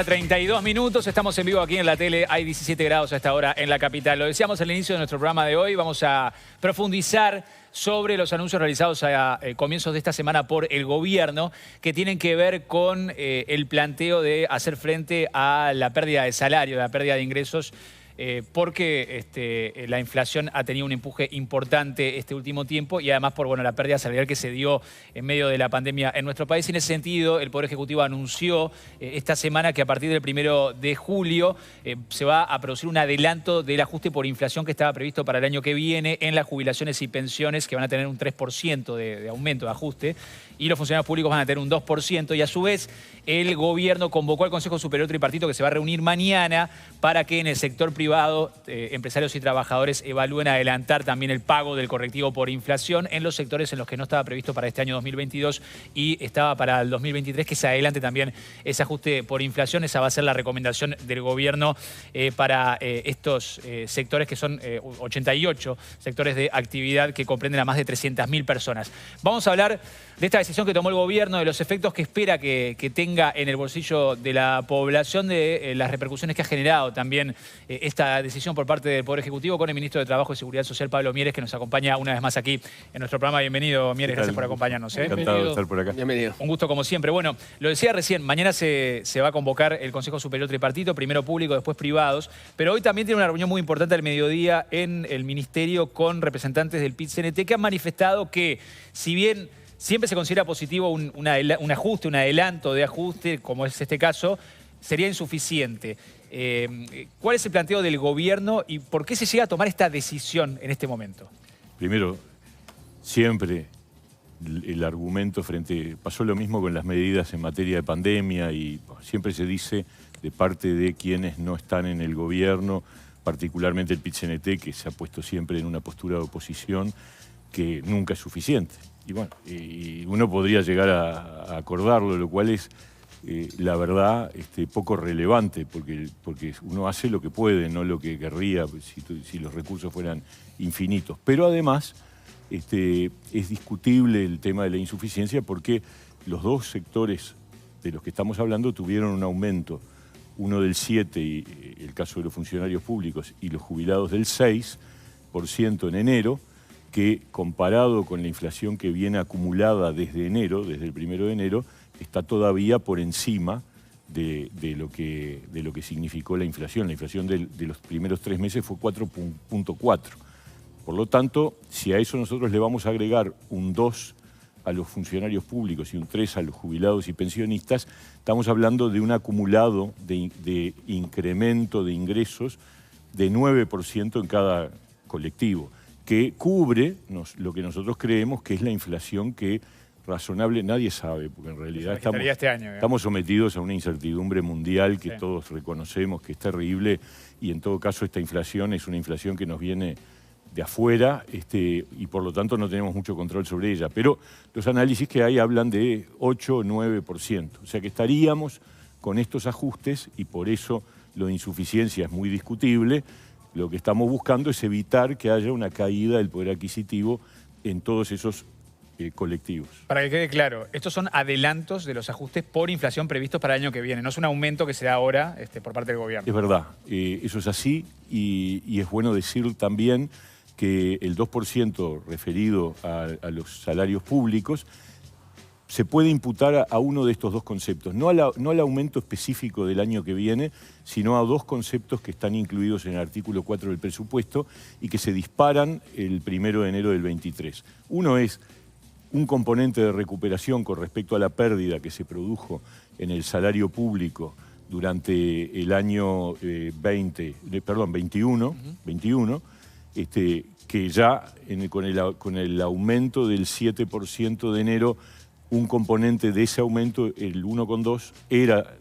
32 minutos, estamos en vivo aquí en la tele, hay 17 grados a esta hora en la capital. Lo decíamos al inicio de nuestro programa de hoy, vamos a profundizar sobre los anuncios realizados a comienzos de esta semana por el gobierno que tienen que ver con el planteo de hacer frente a la pérdida de salario, la pérdida de ingresos, porque la inflación ha tenido un empuje importante este último tiempo y además por la pérdida salarial que se dio en medio de la pandemia en nuestro país. Y en ese sentido, el Poder Ejecutivo anunció esta semana que a partir del 1 de julio se va a producir un adelanto del ajuste por inflación que estaba previsto para el año que viene en las jubilaciones y pensiones, que van a tener un 3% de aumento de ajuste, y los funcionarios públicos van a tener un 2%. Y a su vez, el gobierno convocó al Consejo Superior Tripartito, que se va a reunir mañana, para que en el sector privado, empresarios y trabajadores evalúen adelantar también el pago del correctivo por inflación en los sectores en los que no estaba previsto para este año 2022 y estaba para el 2023, que se adelante también ese ajuste por inflación. Esa va a ser la recomendación del gobierno para estos sectores, que son 88 sectores de actividad que comprenden a más de 300.000 personas. Vamos a hablar de esta decisión que tomó el gobierno, de los efectos que espera que tenga en el bolsillo de la población, de las repercusiones que ha generado también esta decisión por parte del Poder Ejecutivo, con el ministro de Trabajo y Seguridad Social, Pablo Mieres, que nos acompaña una vez más aquí en nuestro programa. Bienvenido, Mieres, gracias por acompañarnos. Encantado de estar por acá. Bienvenido. Un gusto como siempre. Bueno, lo decía recién, mañana se va a convocar el Consejo Superior Tripartito, primero público, después privados, pero hoy también tiene una reunión muy importante al mediodía en el Ministerio con representantes del PIT-CNT, que han manifestado que, si bien siempre se considera positivo un ajuste, un adelanto de ajuste, como es este caso, sería insuficiente. ¿Cuál es el planteo del gobierno y por qué se llega a tomar esta decisión en este momento? Primero, siempre el argumento pasó lo mismo con las medidas en materia de pandemia y siempre se dice de parte de quienes no están en el gobierno, particularmente el PIT-CNT, que se ha puesto siempre en una postura de oposición, que nunca es suficiente. Y bueno, uno podría llegar a acordarlo, lo cual es, la verdad, poco relevante, porque uno hace lo que puede, no lo que querría, si los recursos fueran infinitos. Pero además, es discutible el tema de la insuficiencia, porque los dos sectores de los que estamos hablando tuvieron un aumento, uno del 7%, y el caso de los funcionarios públicos, y los jubilados del 6% en enero, que comparado con la inflación que viene acumulada desde enero, desde el 1 de enero, está todavía por encima de lo que significó la inflación. La inflación de los primeros 3 meses fue 4.4. Por lo tanto, si a eso nosotros le vamos a agregar un 2 a los funcionarios públicos y un 3 a los jubilados y pensionistas, estamos hablando de un acumulado de incremento de ingresos de 9% en cada colectivo, que cubre lo que nosotros creemos que es la inflación que razonable, nadie sabe, porque en realidad estamos sometidos a una incertidumbre mundial que todos reconocemos que es terrible, y en todo caso esta inflación es una inflación que nos viene de afuera, y por lo tanto no tenemos mucho control sobre ella. Pero los análisis que hay hablan de 8 o 9%. O sea que estaríamos con estos ajustes, y por eso lo de insuficiencia es muy discutible. Lo que estamos buscando es evitar que haya una caída del poder adquisitivo en todos esos colectivos. Para que quede claro, estos son adelantos de los ajustes por inflación previstos para el año que viene, no es un aumento que se da ahora por parte del gobierno. Es verdad, eso es así, y es bueno decir también que el 2% referido a los salarios públicos se puede imputar a uno de estos dos conceptos, no al aumento específico del año que viene, sino a dos conceptos que están incluidos en el artículo 4 del presupuesto y que se disparan el 1 de enero del 23. Uno es un componente de recuperación con respecto a la pérdida que se produjo en el salario público durante el año 21, que ya con el aumento del 7% de enero, un componente de ese aumento, el 1,2, era,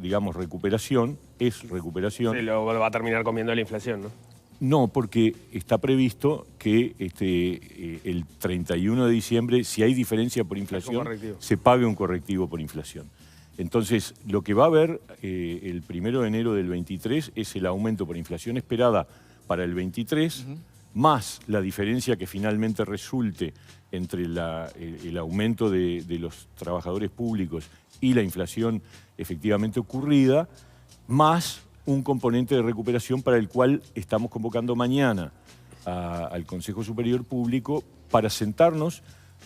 digamos, recuperación, es recuperación. Sí, lo va a terminar comiendo la inflación, ¿no? No, porque está previsto que el 31 de diciembre, si hay diferencia por inflación, se pague un correctivo por inflación. Entonces, lo que va a haber el 1 de enero del 23 es el aumento por inflación esperada para el 23 más la diferencia que finalmente resulte entre el aumento de los trabajadores públicos y la inflación efectivamente ocurrida, más un componente de recuperación para el cual estamos convocando mañana al Consejo Superior Público para sentarnos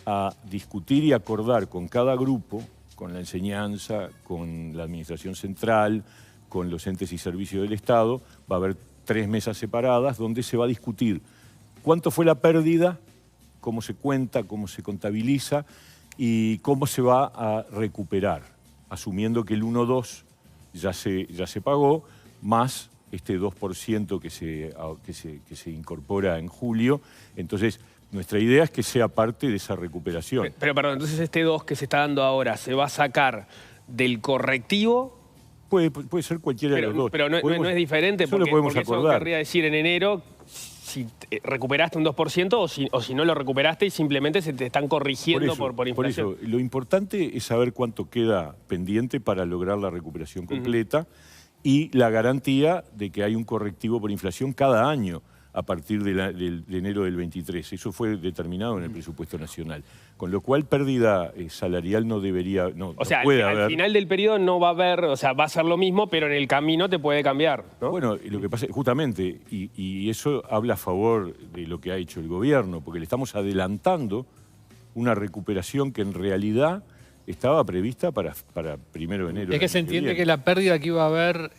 a discutir y acordar con cada grupo, con la enseñanza, con la administración central, con los entes y servicios del Estado. Va a haber 3 mesas separadas donde se va a discutir cuánto fue la pérdida, cómo se cuenta, cómo se contabiliza y cómo se va a recuperar, asumiendo que el 1,2 ya se pagó, más este 2% que se incorpora en julio. Entonces, nuestra idea es que sea parte de esa recuperación. Pero perdón, entonces este 2 que se está dando ahora, ¿se va a sacar del correctivo? Puede ser cualquiera de los dos. Pero no es diferente, eso lo porque podemos eso acordar. querría decir en enero si recuperaste un 2% o si no lo recuperaste y simplemente se te están corrigiendo por inflación. Por eso, lo importante es saber cuánto queda pendiente para lograr la recuperación completa y la garantía de que hay un correctivo por inflación cada año a partir de enero del 23. Eso fue determinado en el presupuesto nacional. Con lo cual, pérdida salarial no debería, o sea, puede al haber. final del periodo no va a haber, o sea, va a ser lo mismo, pero en el camino te puede cambiar, ¿no? Bueno, lo que pasa es justamente, y eso habla a favor de lo que ha hecho el gobierno, porque le estamos adelantando una recuperación que en realidad estaba prevista para 1 de enero. Es que se entiende que la pérdida que iba a haber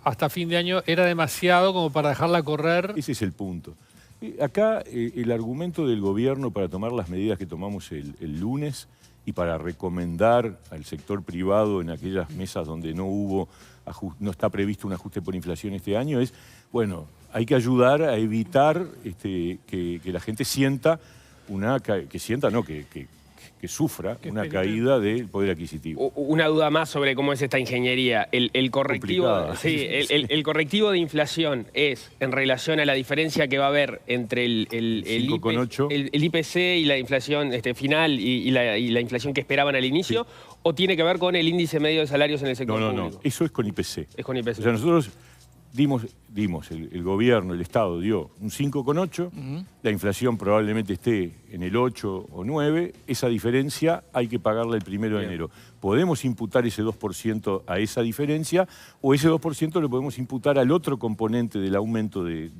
hasta fin de año era demasiado como para dejarla correr. Ese es el punto. Acá el argumento del gobierno para tomar las medidas que tomamos el lunes y para recomendar al sector privado en aquellas mesas donde no está previsto un ajuste por inflación este año es, bueno, hay que ayudar a evitar que la gente sienta que sufra una caída del poder adquisitivo. Una duda más sobre cómo es esta ingeniería. El correctivo, sí, el correctivo de inflación es en relación a la diferencia que va a haber entre el IPC y la inflación final y la inflación que esperaban al inicio, sí, ¿o tiene que ver con el índice medio de salarios en el sector público? No, eso es con IPC. Es con IPC. O sea, nosotros el gobierno, el Estado dio un 5,8, la inflación probablemente esté en el 8 o 9, esa diferencia hay que pagarla el 1 de enero. Podemos imputar ese 2% a esa diferencia o ese 2% lo podemos imputar al otro componente del aumento de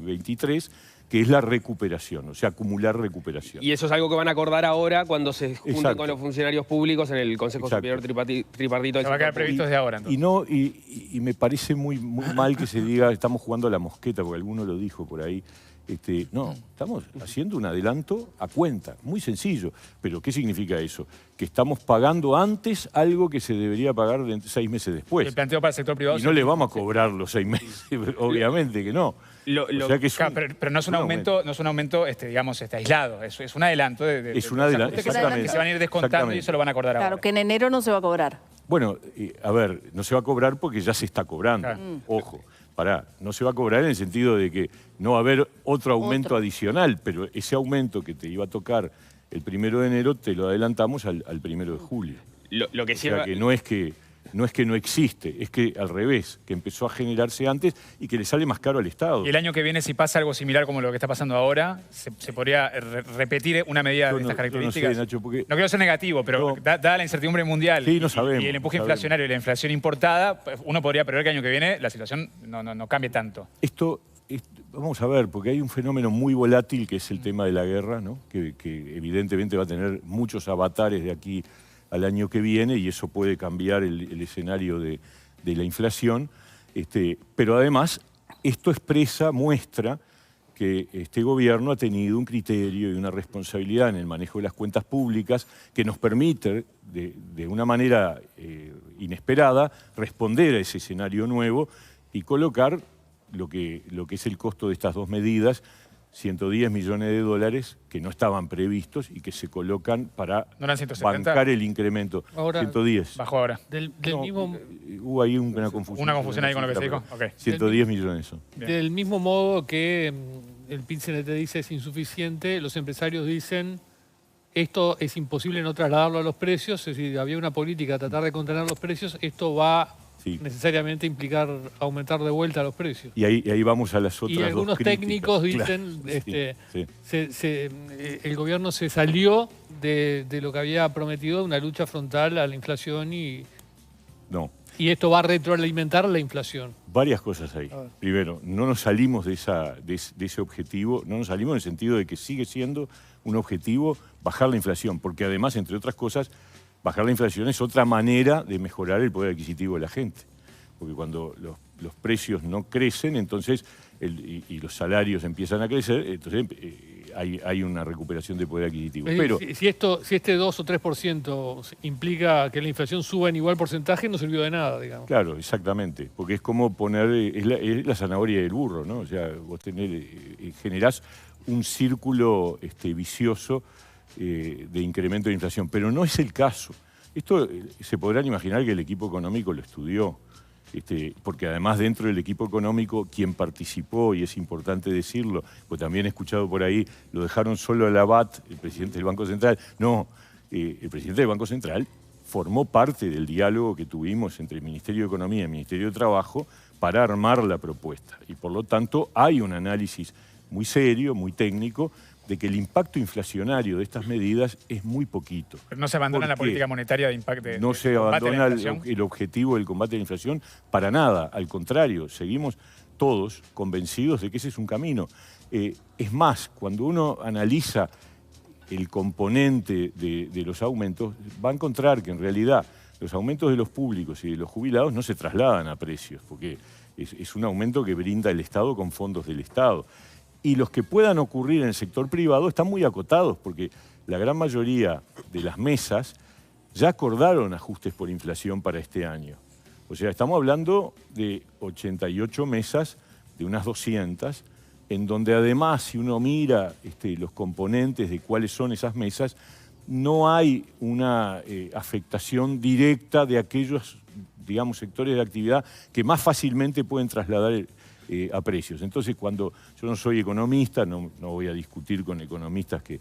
23, que es la recuperación, o sea, acumular recuperación. Y eso es algo que van a acordar ahora cuando se junten con los funcionarios públicos en el Consejo Superior Tripartito. Se va a quedar previsto desde ahora, entonces. Y me parece muy mal que se diga, estamos jugando a la mosqueta, porque alguno lo dijo por ahí. No, estamos haciendo un adelanto a cuenta, muy sencillo. Pero ¿qué significa eso? Que estamos pagando antes algo que se debería pagar 6 meses después. El planteo para el sector privado. Y no le vamos a cobrar los 6 meses, obviamente que no. Pero no es un aumento, digamos, aislado, es un adelanto es un adelanto, exactamente, que se van a ir descontando y eso lo van a acordar ahora. Claro, que en enero no se va a cobrar. Bueno, a ver, no se va a cobrar porque ya se está cobrando. Claro. Ojo, no se va a cobrar en el sentido de que no va a haber otro aumento adicional, pero ese aumento que te iba a tocar el 1 de enero te lo adelantamos al 1 de julio. Lo que o sea que no es que no existe, es que al revés, que empezó a generarse antes y que le sale más caro al Estado. Y el año que viene, si pasa algo similar como lo que está pasando ahora, ¿se podría repetir una medida de estas características? No sé, Nacho, porque... No quiero ser negativo, pero dada la incertidumbre mundial no sabemos, y el empuje inflacionario y la inflación importada, uno podría prever que el año que viene la situación no cambie tanto. Vamos a ver, porque hay un fenómeno muy volátil que es el tema de la guerra, ¿no? que evidentemente va a tener muchos avatares de aquí al año que viene y eso puede cambiar el escenario de la inflación. Pero además, esto muestra que este gobierno ha tenido un criterio y una responsabilidad en el manejo de las cuentas públicas que nos permite, de una manera inesperada, responder a ese escenario nuevo y colocar lo que es el costo de estas dos medidas, 110 millones de dólares que no estaban previstos y que se colocan para bancar el incremento. Ahora, 110. Bajó ahora. Hubo ahí una confusión. Una confusión ahí con lo que se dijo. Okay. 110 millones son. Del mismo modo que el PIN-CNT dice es insuficiente, los empresarios dicen esto es imposible no trasladarlo a los precios, es decir, había una política de tratar de contener los precios, esto va necesariamente implicar aumentar de vuelta los precios. Y ahí vamos a las otras Y algunos dos críticas. técnicos dicen, el gobierno se salió de lo que había prometido, una lucha frontal a la inflación y y esto va a retroalimentar la inflación. Varias cosas ahí. Primero, no nos salimos de ese objetivo, no nos salimos en el sentido de que sigue siendo un objetivo bajar la inflación, porque además, entre otras cosas, bajar la inflación es otra manera de mejorar el poder adquisitivo de la gente. Porque cuando los precios no crecen, entonces, y los salarios empiezan a crecer, entonces hay una recuperación de poder adquisitivo. Pero si este 2 o 3% implica que la inflación suba en igual porcentaje, no sirvió de nada, digamos. Claro, exactamente, porque es como poner, es la zanahoria del burro, ¿no? O sea, vos generás un círculo vicioso de incremento de inflación, pero no es el caso. Esto se podrán imaginar que el equipo económico lo estudió, porque además dentro del equipo económico quien participó, y es importante decirlo, pues también he escuchado por ahí, lo dejaron solo al Abad, el presidente del Banco Central. No, el presidente del Banco Central formó parte del diálogo que tuvimos entre el Ministerio de Economía y el Ministerio de Trabajo para armar la propuesta. Y por lo tanto hay un análisis muy serio, muy técnico, de que el impacto inflacionario de estas medidas es muy poquito. Pero no se abandona la política monetaria de impacto. No se abandona el objetivo del combate a la inflación para nada. Al contrario, seguimos todos convencidos de que ese es un camino. Es más, cuando uno analiza el componente de los aumentos, va a encontrar que en realidad los aumentos de los públicos y de los jubilados no se trasladan a precios, porque es un aumento que brinda el Estado con fondos del Estado. Y los que puedan ocurrir en el sector privado están muy acotados, porque la gran mayoría de las mesas ya acordaron ajustes por inflación para este año. O sea, estamos hablando de 88 mesas, de unas 200, en donde además, si uno mira los componentes de cuáles son esas mesas, no hay una afectación directa de aquellos, digamos, sectores de actividad que más fácilmente pueden trasladar a precios. Entonces, cuando yo no soy economista, no voy a discutir con economistas que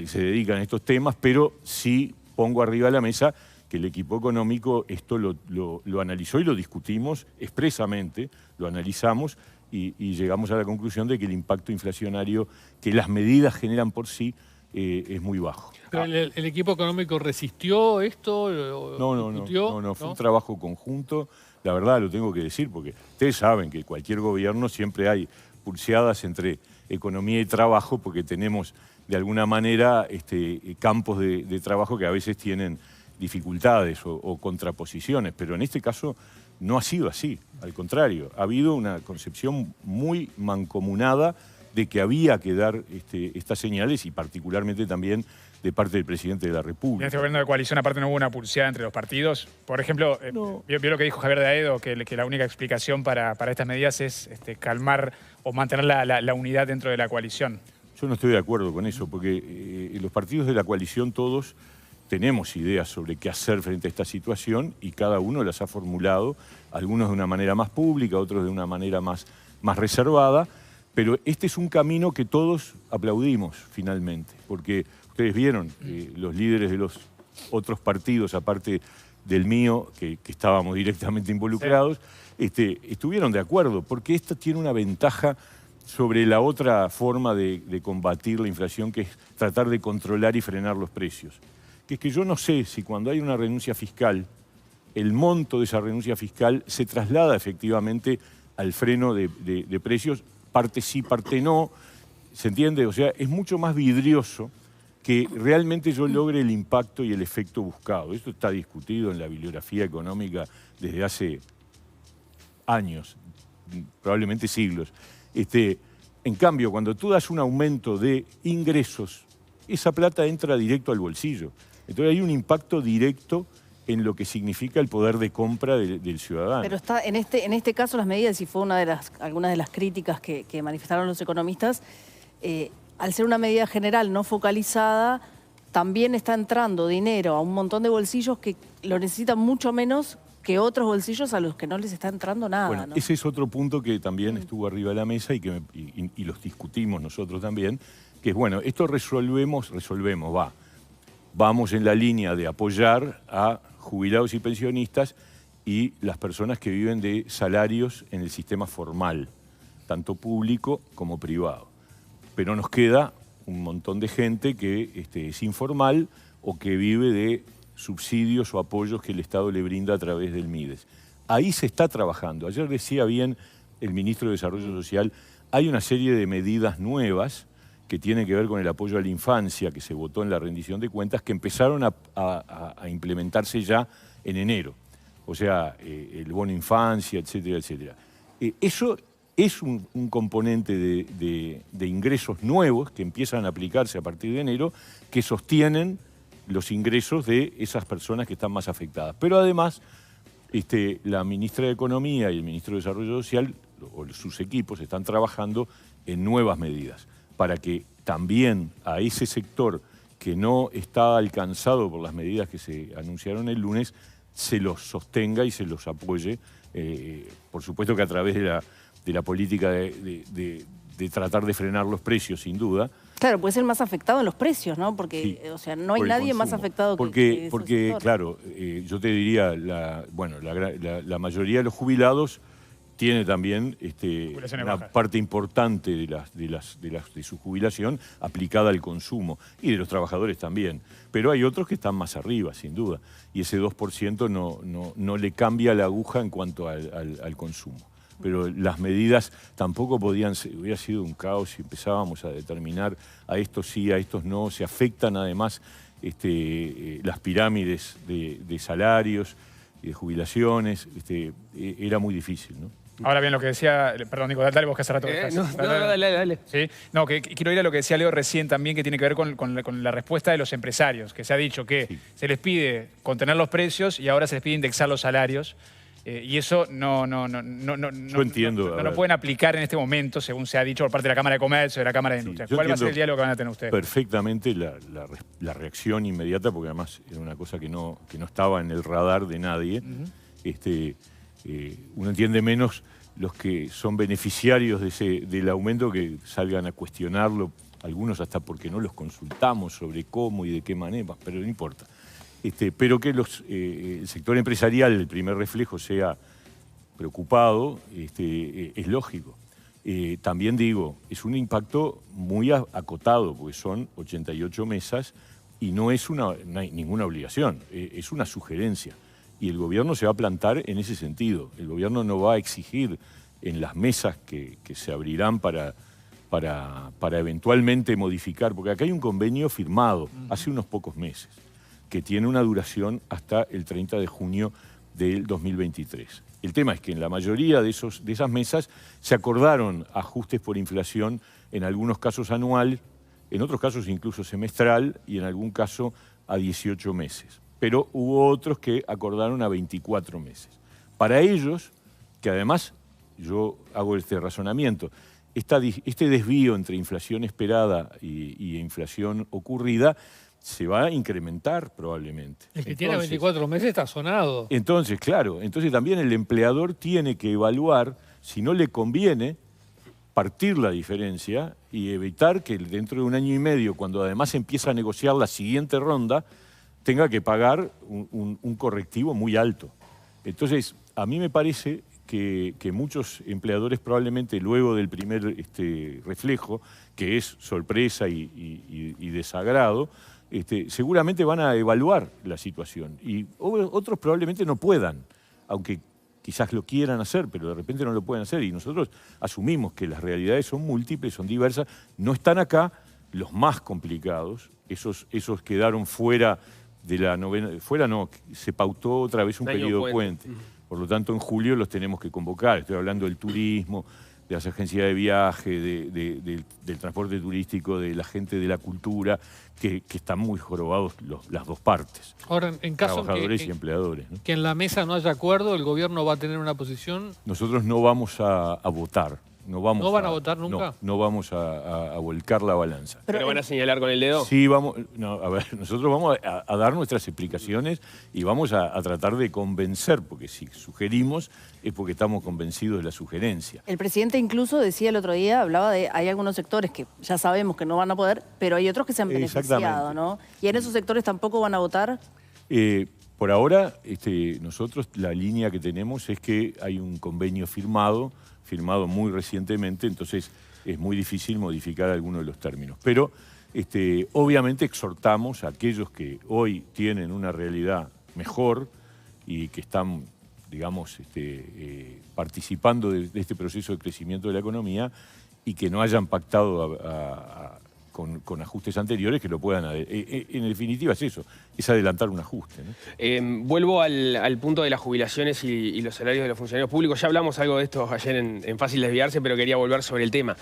se dedican a estos temas, pero sí pongo arriba de la mesa que el equipo económico esto lo analizó y lo discutimos expresamente, lo analizamos y llegamos a la conclusión de que el impacto inflacionario que las medidas generan por sí es muy bajo. ¿Pero el equipo económico resistió esto? No, fue un trabajo conjunto. La verdad lo tengo que decir, porque ustedes saben que cualquier gobierno siempre hay pulseadas entre economía y trabajo, porque tenemos de alguna manera campos de trabajo que a veces tienen dificultades o contraposiciones, pero en este caso no ha sido así. Al contrario, ha habido una concepción muy mancomunada de que había que dar estas señales y particularmente también de parte del presidente de la República. En este gobierno de coalición, aparte, no hubo una pulseada entre los partidos. Por ejemplo, vio lo que dijo Javier de Aedo, que la única explicación para estas medidas es calmar o mantener la unidad dentro de la coalición. Yo no estoy de acuerdo con eso, porque los partidos de la coalición todos tenemos ideas sobre qué hacer frente a esta situación y cada uno las ha formulado, algunos de una manera más pública, otros de una manera más reservada, pero este es un camino que todos aplaudimos finalmente, porque ustedes vieron los líderes de los otros partidos, aparte del mío, que estábamos directamente involucrados, estuvieron de acuerdo, porque esto tiene una ventaja sobre la otra forma de combatir la inflación, que es tratar de controlar y frenar los precios. Que es que yo no sé si cuando hay una renuncia fiscal, el monto de esa renuncia fiscal se traslada efectivamente al freno de precios, parte sí, parte no, ¿se entiende? O sea, es mucho más vidrioso que realmente yo logre el impacto y el efecto buscado. Esto está discutido en la bibliografía económica desde hace años, probablemente siglos. En cambio, cuando tú das un aumento de ingresos, esa plata entra directo al bolsillo. Entonces hay un impacto directo en lo que significa el poder de compra del ciudadano. Pero está en este caso las medidas, y fue algunas de las críticas que manifestaron los economistas, al ser una medida general no focalizada, también está entrando dinero a un montón de bolsillos que lo necesitan mucho menos que otros bolsillos a los que no les está entrando nada. Bueno, ¿no? Ese es otro punto que también estuvo arriba de la mesa y los discutimos nosotros también, que es, bueno, esto vamos en la línea de apoyar a jubilados y pensionistas y las personas que viven de salarios en el sistema formal, tanto público como privado. Pero nos queda un montón de gente que es informal o que vive de subsidios o apoyos que el Estado le brinda a través del MIDES. Ahí se está trabajando. Ayer decía bien el ministro de Desarrollo Social, hay una serie de medidas nuevas que tienen que ver con el apoyo a la infancia, que se votó en la rendición de cuentas, que empezaron a implementarse ya en enero. O sea, el bono infancia, etcétera, etcétera. Eso es un componente de ingresos nuevos que empiezan a aplicarse a partir de enero, que sostienen los ingresos de esas personas que están más afectadas. Pero además, la ministra de Economía y el ministro de Desarrollo Social, o sus equipos, están trabajando en nuevas medidas para que también a ese sector que no está alcanzado por las medidas que se anunciaron el lunes, se los sostenga y se los apoye, por supuesto que a través de la política de tratar de frenar los precios, sin duda. Claro, puede ser más afectado en los precios, ¿no? Porque, sí, o sea, no hay nadie más afectado que porque claro, yo te diría, la mayoría de los jubilados tiene también una parte importante de su jubilación aplicada al consumo, y de los trabajadores también. Pero hay otros que están más arriba, sin duda, y ese 2% no le cambia la aguja en cuanto al consumo. Pero las medidas tampoco podían ser, hubiera sido un caos si empezábamos a determinar a estos sí, a estos no. Se afectan además las pirámides de salarios y de jubilaciones. Era muy difícil, ¿no? Ahora bien, lo que decía... Perdón, Nico, dale vos que hace rato. Dale. ¿Sí? No, que quiero ir a lo que decía Leo recién también, que tiene que ver con la respuesta de los empresarios, que se ha dicho que sí, se les pide contener los precios y ahora se les pide indexar los salarios. Y eso no entiendo, lo pueden aplicar en este momento, según se ha dicho por parte de la Cámara de Comercio, de la Cámara de Industria. ¿Cuál va a ser el diálogo que van a tener ustedes? Perfectamente la reacción inmediata, porque además era una cosa que no estaba en el radar de nadie. Uno entiende menos los que son beneficiarios del aumento, que salgan a cuestionarlo, algunos hasta porque no los consultamos sobre cómo y de qué manera, pero no importa. Pero que el sector empresarial, el primer reflejo, sea preocupado, es lógico. También digo, es un impacto muy acotado, porque son 88 mesas y no hay ninguna obligación, es una sugerencia. Y el gobierno se va a plantar en ese sentido. El gobierno no va a exigir en las mesas que se abrirán para eventualmente modificar, porque acá hay un convenio firmado hace unos pocos meses, que tiene una duración hasta el 30 de junio del 2023. El tema es que en la mayoría de esas mesas se acordaron ajustes por inflación, en algunos casos anual, en otros casos incluso semestral y en algún caso a 18 meses. Pero hubo otros que acordaron a 24 meses. Para ellos, que además yo hago este razonamiento, este desvío entre inflación esperada y inflación ocurrida se va a incrementar probablemente. El que tiene 24 meses está sonado. Entonces, claro, también el empleador tiene que evaluar si no le conviene partir la diferencia y evitar que dentro de un año y medio, cuando además empieza a negociar la siguiente ronda, tenga que pagar un correctivo muy alto. Entonces, a mí me parece que muchos empleadores probablemente luego del primer reflejo, que es sorpresa y desagrado, seguramente van a evaluar la situación. Y otros probablemente no puedan, aunque quizás lo quieran hacer, pero de repente no lo pueden hacer. Y nosotros asumimos que las realidades son múltiples, son diversas. No están acá los más complicados, esos quedaron fuera de la novena, se pautó otra vez un periodo puente. Por lo tanto, en julio los tenemos que convocar. Estoy hablando del turismo, de las agencias de viaje, del transporte turístico, de la gente de la cultura, que están muy jorobados las dos partes. Ahora, en caso trabajadores y empleadores, ¿no? Que en la mesa no haya acuerdo, ¿el gobierno va a tener una posición? Nosotros no vamos a votar. ¿No van a votar nunca? No vamos a volcar la balanza. ¿Pero van a señalar con el dedo? Sí, vamos. No, a ver, nosotros vamos a dar nuestras explicaciones y vamos a tratar de convencer, porque si sugerimos es porque estamos convencidos de la sugerencia. El presidente incluso decía el otro día, hablaba de hay algunos sectores que ya sabemos que no van a poder, pero hay otros que se han beneficiado, ¿no? ¿Y en esos sectores tampoco van a votar? por ahora, nosotros la línea que tenemos es que hay un convenio firmado muy recientemente, entonces es muy difícil modificar alguno de los términos. Pero obviamente exhortamos a aquellos que hoy tienen una realidad mejor y que están, digamos, participando de este proceso de crecimiento de la economía y que no hayan pactado con ajustes anteriores, que lo puedan... en definitiva es eso, es adelantar un ajuste, ¿no? Vuelvo al punto de las jubilaciones y los salarios de los funcionarios públicos. Ya hablamos algo de esto ayer en Fácil Desviarse, pero quería volver sobre el tema.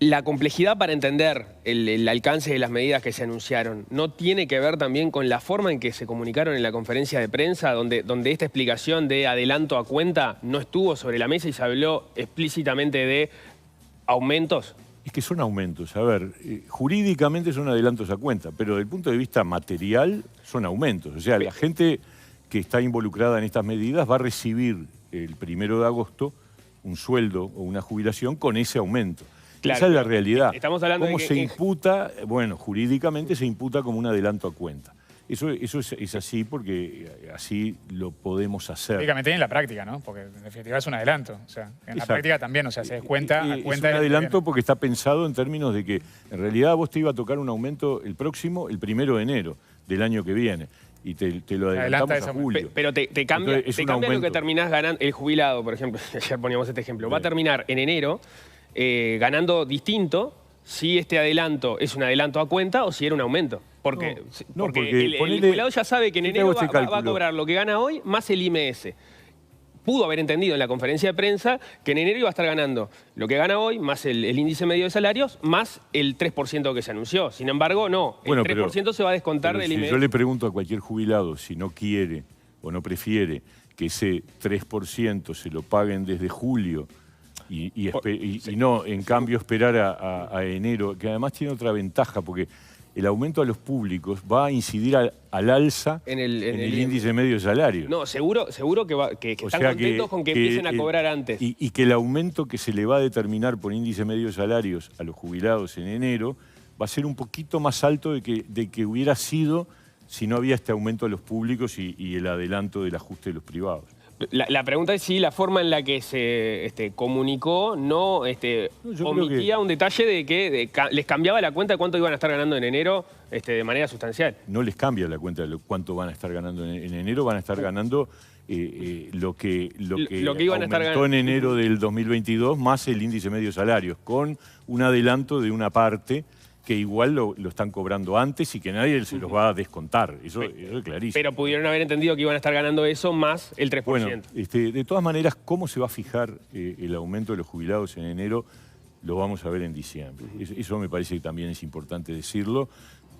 La complejidad para entender el alcance de las medidas que se anunciaron, ¿no tiene que ver también con la forma en que se comunicaron en la conferencia de prensa, donde esta explicación de adelanto a cuenta no estuvo sobre la mesa y se habló explícitamente de aumentos? Es que son aumentos. A ver, jurídicamente son adelantos a cuenta, pero desde el punto de vista material son aumentos. O sea, la gente que está involucrada en estas medidas va a recibir el 1 de agosto un sueldo o una jubilación con ese aumento. Claro, esa es la realidad. Estamos hablando ¿Cómo de se imputa? Bueno, jurídicamente se imputa como un adelanto a cuenta. Eso es así porque así lo podemos hacer. Jurídicamente y en la práctica, ¿no? Porque en definitiva es un adelanto. O sea, en la práctica también, o sea, se descuenta a cuenta. Es un adelanto porque está pensado en términos de que en realidad a vos te iba a tocar un aumento el 1 de enero del año que viene. Y te lo adelantamos a julio. Pero te cambia lo que terminás ganando. El jubilado, por ejemplo, ayer poníamos este ejemplo, va a terminar en enero ganando distinto si este adelanto es un adelanto a cuenta o si era un aumento. Porque el jubilado ya sabe que en enero va a cobrar lo que gana hoy más el IMS. Pudo haber entendido en la conferencia de prensa que en enero iba a estar ganando lo que gana hoy, más el índice medio de salarios, más el 3% que se anunció. Sin embargo, no. El 3% se va a descontar del IMS. Si yo le pregunto a cualquier jubilado si no quiere o no prefiere que ese 3% se lo paguen desde julio y no, en cambio, esperar a enero, que además tiene otra ventaja, porque el aumento a los públicos va a incidir al alza en el índice medio de salario. No, seguro que están contentos con que empiecen a cobrar antes. Y que el aumento que se le va a determinar por índice medio de salarios a los jubilados en enero va a ser un poquito más alto de que hubiera sido si no había este aumento a los públicos y el adelanto del ajuste de los privados. La pregunta es si la forma en la que se comunicó no omitía un detalle de que les cambiaba la cuenta de cuánto iban a estar ganando en enero de manera sustancial. No les cambia la cuenta de cuánto van a estar ganando en enero, van a estar ganando lo que iban a estar ganando en enero del 2022 más el índice medio de salarios, con un adelanto de una parte que igual lo están cobrando antes y que nadie se los va a descontar. Eso es clarísimo. Pero pudieron haber entendido que iban a estar ganando eso más el 3%. Bueno, de todas maneras, ¿cómo se va a fijar el aumento de los jubilados en enero? Lo vamos a ver en diciembre. Eso me parece que también es importante decirlo.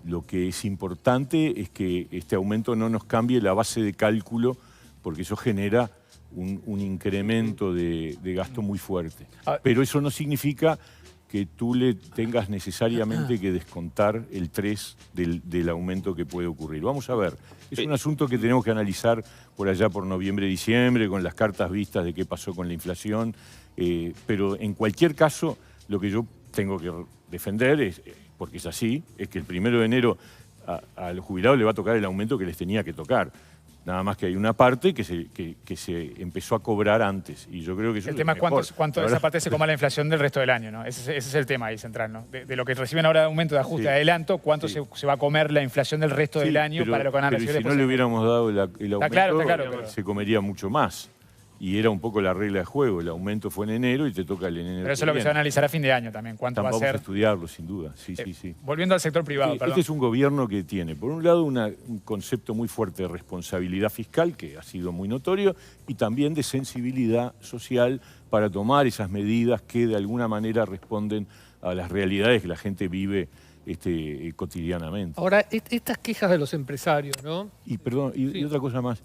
Lo que es importante es que este aumento no nos cambie la base de cálculo, porque eso genera un incremento de gasto muy fuerte. Pero eso no significa que tú le tengas necesariamente que descontar el 3 del aumento que puede ocurrir. Vamos a ver, es un asunto que tenemos que analizar por allá por noviembre, diciembre, con las cartas vistas de qué pasó con la inflación, pero en cualquier caso, lo que yo tengo que defender, porque es así, es que el 1 de enero a los jubilados le va a tocar el aumento que les tenía que tocar. Nada más que hay una parte que se empezó a cobrar antes. Y yo creo que eso el tema es cuánto de esa parte se coma la inflación del resto del año, ¿no? Ese es el tema ahí central, ¿no? De lo que reciben ahora de aumento de ajuste de adelanto, cuánto se va a comer la inflación del resto del año para lo que van a recibir después. Si no le hubiéramos dado el aumento, claro. Se comería mucho más. Y era un poco la regla de juego. El aumento fue en enero y te toca el enero. Pero eso es lo que se va a analizar a fin de año también. ¿Cuánto va a ser? Vamos a estudiarlo, sin duda. Sí. Volviendo al sector privado, perdón. Este es un gobierno que tiene, por un lado, un concepto muy fuerte de responsabilidad fiscal, que ha sido muy notorio, y también de sensibilidad social para tomar esas medidas que de alguna manera responden a las realidades que la gente vive cotidianamente. Ahora, estas quejas de los empresarios, ¿no? Y otra cosa más,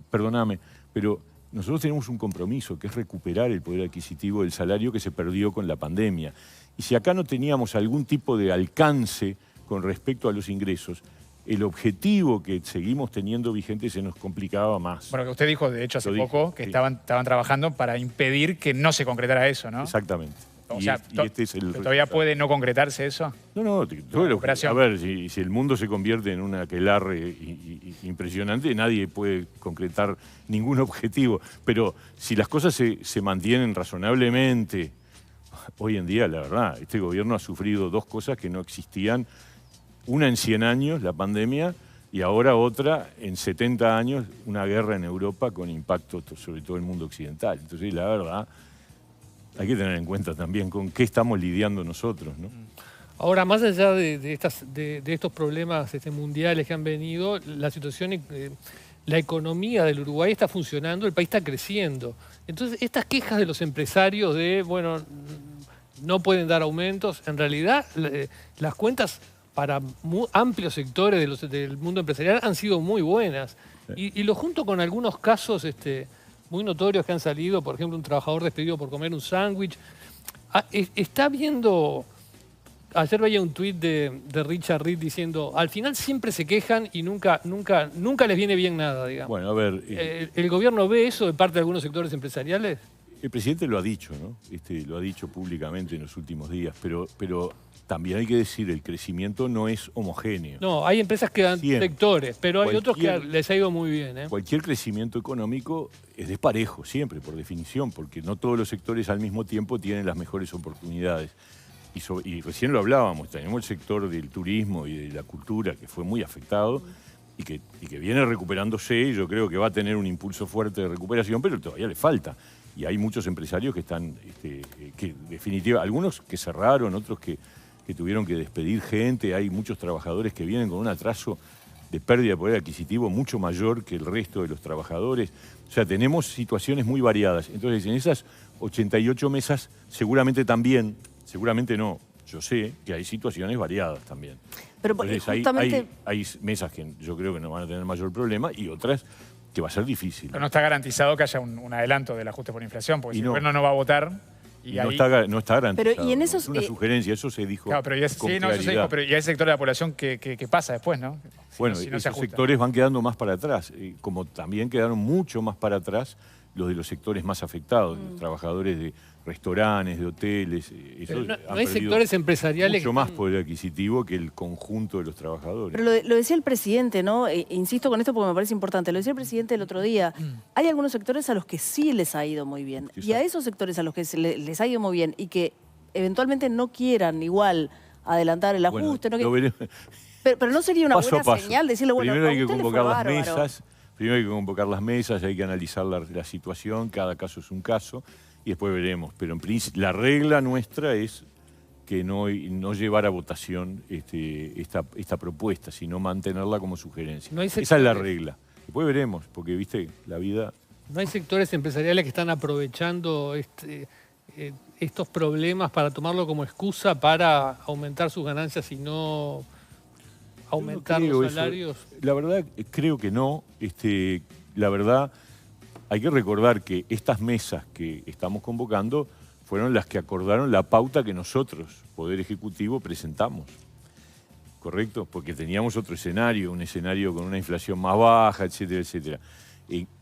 perdóname, pero nosotros tenemos un compromiso, que es recuperar el poder adquisitivo del salario que se perdió con la pandemia. Y si acá no teníamos algún tipo de alcance con respecto a los ingresos, el objetivo que seguimos teniendo vigente se nos complicaba más. Bueno, que usted dijo, de hecho, hace poco, que estaban trabajando para impedir que no se concretara eso, ¿no? Exactamente. O sea, este es el ¿todavía resultado. puede no concretarse eso? No, operación. a ver, si el mundo se convierte en una aquelarre impresionante, nadie puede concretar ningún objetivo. Pero si las cosas se mantienen razonablemente, hoy en día, la verdad, este gobierno ha sufrido dos cosas que no existían. Una en 100 años, la pandemia, y ahora otra en 70 años, una guerra en Europa con impacto sobre todo el mundo occidental. Entonces, la verdad, hay que tener en cuenta también con qué estamos lidiando nosotros, ¿no? Ahora, más allá de estos problemas mundiales que han venido, la situación, la economía del Uruguay está funcionando, el país está creciendo. Entonces, estas quejas de los empresarios de, bueno, no pueden dar aumentos, en realidad las cuentas para amplios sectores del mundo empresarial han sido muy buenas. Y lo junto con algunos casos muy notorios que han salido, por ejemplo, un trabajador despedido por comer un sándwich. Está viendo... Ayer veía un tuit de Richard Reed diciendo, al final siempre se quejan y nunca les viene bien nada, digamos. Bueno, a ver... ¿El gobierno ve eso de parte de algunos sectores empresariales? El presidente lo ha dicho, ¿no? Lo ha dicho públicamente en los últimos días, pero también hay que decir, el crecimiento no es homogéneo. No, hay empresas que dan sectores, pero hay otros que les ha ido muy bien, ¿eh? Cualquier crecimiento económico es desparejo, siempre, por definición, porque no todos los sectores al mismo tiempo tienen las mejores oportunidades. Y recién lo hablábamos, tenemos el sector del turismo y de la cultura que fue muy afectado y que viene recuperándose, y yo creo que va a tener un impulso fuerte de recuperación, pero todavía le falta. Y hay muchos empresarios que están, que definitivamente, algunos que cerraron, otros que tuvieron que despedir gente, hay muchos trabajadores que vienen con un atraso de pérdida de poder adquisitivo mucho mayor que el resto de los trabajadores. O sea, tenemos situaciones muy variadas. Entonces, en esas 88 mesas, seguramente también, seguramente no, yo sé que hay situaciones variadas también. Pero entonces, justamente... hay mesas que yo creo que no van a tener mayor problema y otras que va a ser difícil. Pero no está garantizado que haya un adelanto del ajuste por inflación, porque si el no. gobierno no va a votar... No está garantizado. Pero, y en esos, es una sugerencia, eso se dijo. Claro, pero ya, con sí, no, eso se dijo, pero ya hay sector de la población que pasa después, ¿no? Bueno, si no esos sectores van quedando más para atrás, como también quedaron mucho más para atrás los de los sectores más afectados, los trabajadores de restaurantes, de hoteles. No hay sectores empresariales mucho más poder adquisitivo que el conjunto de los trabajadores. Pero lo decía el presidente, ¿no? Insisto con esto porque me parece importante. Lo decía el presidente el otro día. Hay algunos sectores a los que sí les ha ido muy bien. Exacto. Y a esos sectores a los que les ha ido muy bien y que eventualmente no quieran igual adelantar el ajuste. Bueno, pero no sería una paso buena a paso. señal decirle, bueno, primero hay que a usted le convocar fue las bárbaro. mesas. Primero hay que convocar las mesas, hay que analizar la situación, cada caso es un caso, y después veremos. Pero en principio, la regla nuestra es que no llevar a votación esta propuesta, sino mantenerla como sugerencia. Esa es la regla. Después veremos, porque, viste, la vida... ¿No hay sectores empresariales que están aprovechando estos problemas para tomarlo como excusa para aumentar sus ganancias y no aumentar los salarios? La verdad, creo que no. La verdad, hay que recordar que estas mesas que estamos convocando fueron las que acordaron la pauta que nosotros, Poder Ejecutivo, presentamos. ¿Correcto? Porque teníamos otro escenario, un escenario con una inflación más baja, etcétera, etcétera.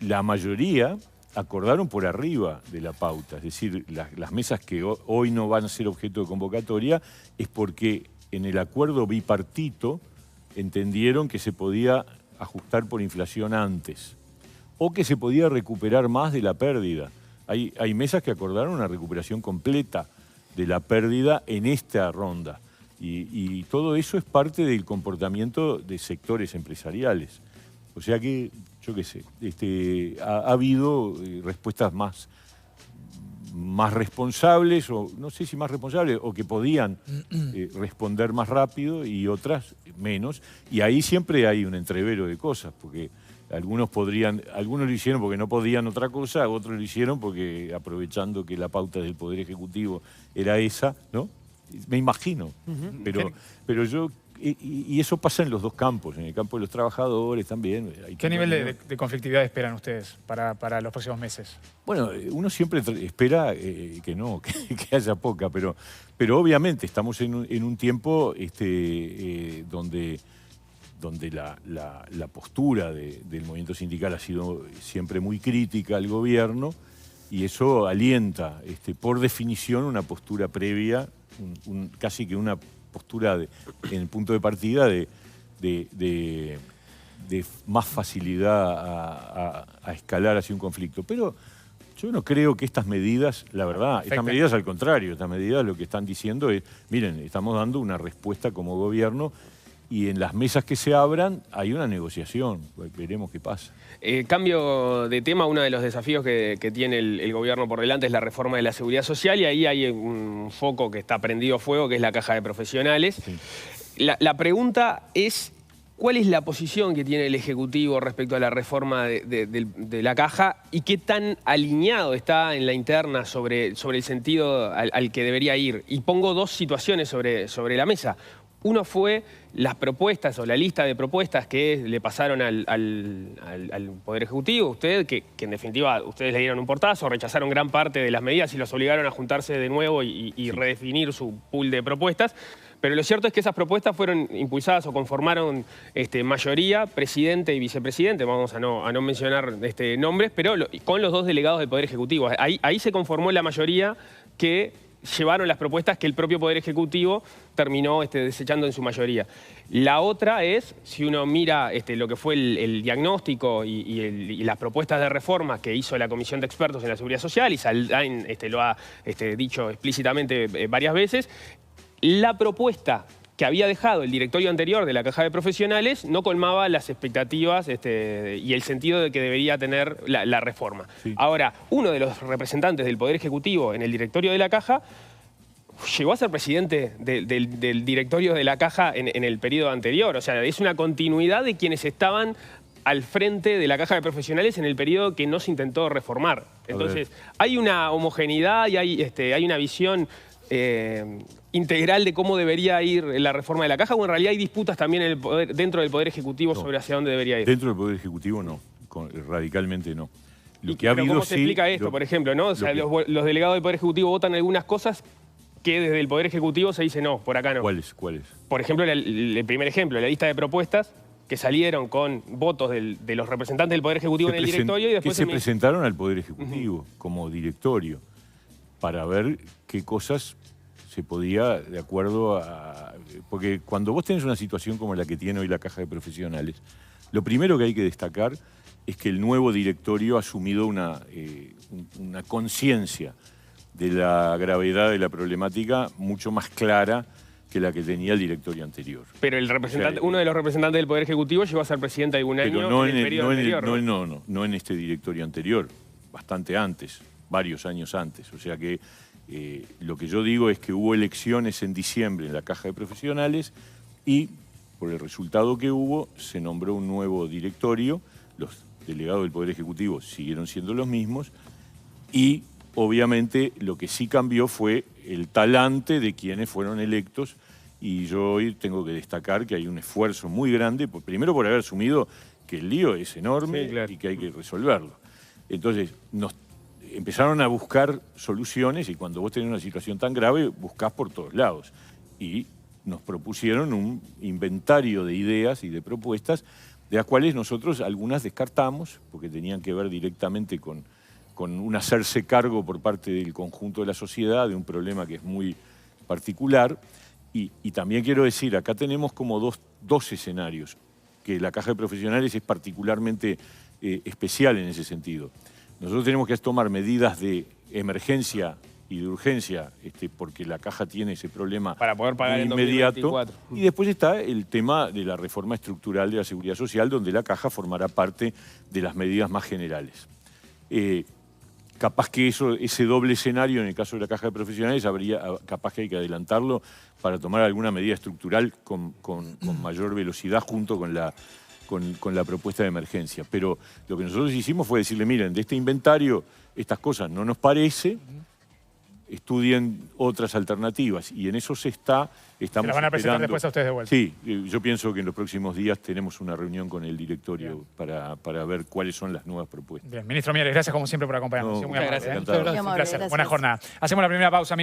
La mayoría acordaron por arriba de la pauta. Es decir, las mesas que hoy no van a ser objeto de convocatoria es porque en el acuerdo bipartito entendieron que se podía ajustar por inflación antes o que se podía recuperar más de la pérdida. Hay mesas que acordaron una recuperación completa de la pérdida en esta ronda y todo eso es parte del comportamiento de sectores empresariales. O sea que, yo qué sé, ha habido respuestas más responsables, o no sé si más responsables, o que podían responder más rápido y otras menos. Y ahí siempre hay un entrevero de cosas, porque algunos lo hicieron porque no podían otra cosa, otros lo hicieron porque aprovechando que la pauta del Poder Ejecutivo era esa, ¿no? Me imagino. Pero yo... Y eso pasa en los dos campos, en el campo de los trabajadores también. ¿Qué nivel de conflictividad esperan ustedes para los próximos meses? Bueno, uno siempre espera que no, que haya poca, pero obviamente estamos en un tiempo donde la postura del movimiento sindical ha sido siempre muy crítica al gobierno Y eso alienta, por definición, una postura previa, casi que una postura en el punto de partida de más facilidad a escalar hacia un conflicto. Pero yo no creo que estas medidas, la verdad, estas medidas al contrario, estas medidas lo que están diciendo es, miren, estamos dando una respuesta como gobierno y en las mesas que se abran hay una negociación, veremos qué pasa. Cambio de tema, uno de los desafíos que tiene el gobierno por delante es la reforma de la seguridad social y ahí hay un foco que está prendido a fuego, que es la caja de profesionales. Sí. La pregunta es, ¿cuál es la posición que tiene el Ejecutivo respecto a la reforma de la caja y qué tan alineado está en la interna sobre el sentido al que debería ir? Y pongo dos situaciones sobre la mesa. Uno fue las propuestas o la lista de propuestas que le pasaron al Poder Ejecutivo, que en definitiva ustedes le dieron un portazo, rechazaron gran parte de las medidas y los obligaron a juntarse de nuevo y redefinir su pool de propuestas. Pero lo cierto es que esas propuestas fueron impulsadas o conformaron mayoría, presidente y vicepresidente, vamos a no mencionar nombres, pero con los dos delegados del Poder Ejecutivo. Ahí se conformó la mayoría que llevaron las propuestas que el propio Poder Ejecutivo terminó desechando en su mayoría. La otra es, si uno mira lo que fue el diagnóstico y las propuestas de reforma que hizo la Comisión de Expertos en la Seguridad Social, y Saldain lo ha dicho explícitamente varias veces, la propuesta que había dejado el directorio anterior de la Caja de Profesionales no colmaba las expectativas y el sentido de que debería tener la reforma. Sí. Ahora, uno de los representantes del Poder Ejecutivo en el directorio de la Caja llegó a ser presidente del directorio de la Caja en el periodo anterior. O sea, es una continuidad de quienes estaban al frente de la Caja de Profesionales en el periodo que no se intentó reformar. Entonces, hay una homogeneidad y hay una visión integral de cómo debería ir la reforma de la Caja, o en realidad hay disputas también dentro del Poder Ejecutivo sobre hacia dónde debería ir. Dentro del Poder Ejecutivo no, radicalmente no. ¿Cómo se explica esto, por ejemplo? ¿No? O sea, los delegados del Poder Ejecutivo votan algunas cosas que desde el Poder Ejecutivo se dice no, por acá no. ¿Cuáles? Por ejemplo, el primer ejemplo, la lista de propuestas que salieron con votos de los representantes del Poder Ejecutivo en el directorio y después... Que se presentaron al Poder Ejecutivo como directorio para ver qué cosas se podía, de acuerdo a... Porque cuando vos tenés una situación como la que tiene hoy la Caja de Profesionales, lo primero que hay que destacar es que el nuevo directorio ha asumido una conciencia de la gravedad de la problemática mucho más clara que la que tenía el directorio anterior. Pero el representante, uno de los representantes del Poder Ejecutivo llegó a ser presidente algún año no en el periodo anterior. No en este directorio anterior, bastante antes, varios años antes. O sea que lo que yo digo es que hubo elecciones en diciembre en la Caja de Profesionales y por el resultado que hubo se nombró un nuevo directorio, los delegados del Poder Ejecutivo siguieron siendo los mismos y obviamente lo que sí cambió fue el talante de quienes fueron electos y yo hoy tengo que destacar que hay un esfuerzo muy grande, primero por haber asumido que el lío es enorme, sí, claro, y que hay que resolverlo. Entonces nos empezaron a buscar soluciones y cuando vos tenés una situación tan grave buscás por todos lados. Y nos propusieron un inventario de ideas y de propuestas de las cuales nosotros algunas descartamos porque tenían que ver directamente con un hacerse cargo por parte del conjunto de la sociedad de un problema que es muy particular. Y también quiero decir, acá tenemos como dos escenarios, que la Caja de Profesionales es particularmente especial en ese sentido. Nosotros tenemos que tomar medidas de emergencia y de urgencia, porque la Caja tiene ese problema para poder pagar inmediato. En 2024. Y después está el tema de la reforma estructural de la seguridad social, donde la Caja formará parte de las medidas más generales. Capaz que ese doble escenario, en el caso de la Caja de Profesionales, capaz que hay que adelantarlo para tomar alguna medida estructural con mayor velocidad junto con la propuesta de emergencia. Pero lo que nosotros hicimos fue decirle, miren, de este inventario estas cosas no nos parece, estudien otras alternativas. Y en eso estamos ¿Se la van a presentar después a ustedes de vuelta? Sí, yo pienso que en los próximos días tenemos una reunión con el directorio para ver cuáles son las nuevas propuestas. Bien, ministro Mieres, gracias como siempre por acompañarnos. No, muy amable. Gracias. Un placer. Buena jornada. Hacemos la primera pausa.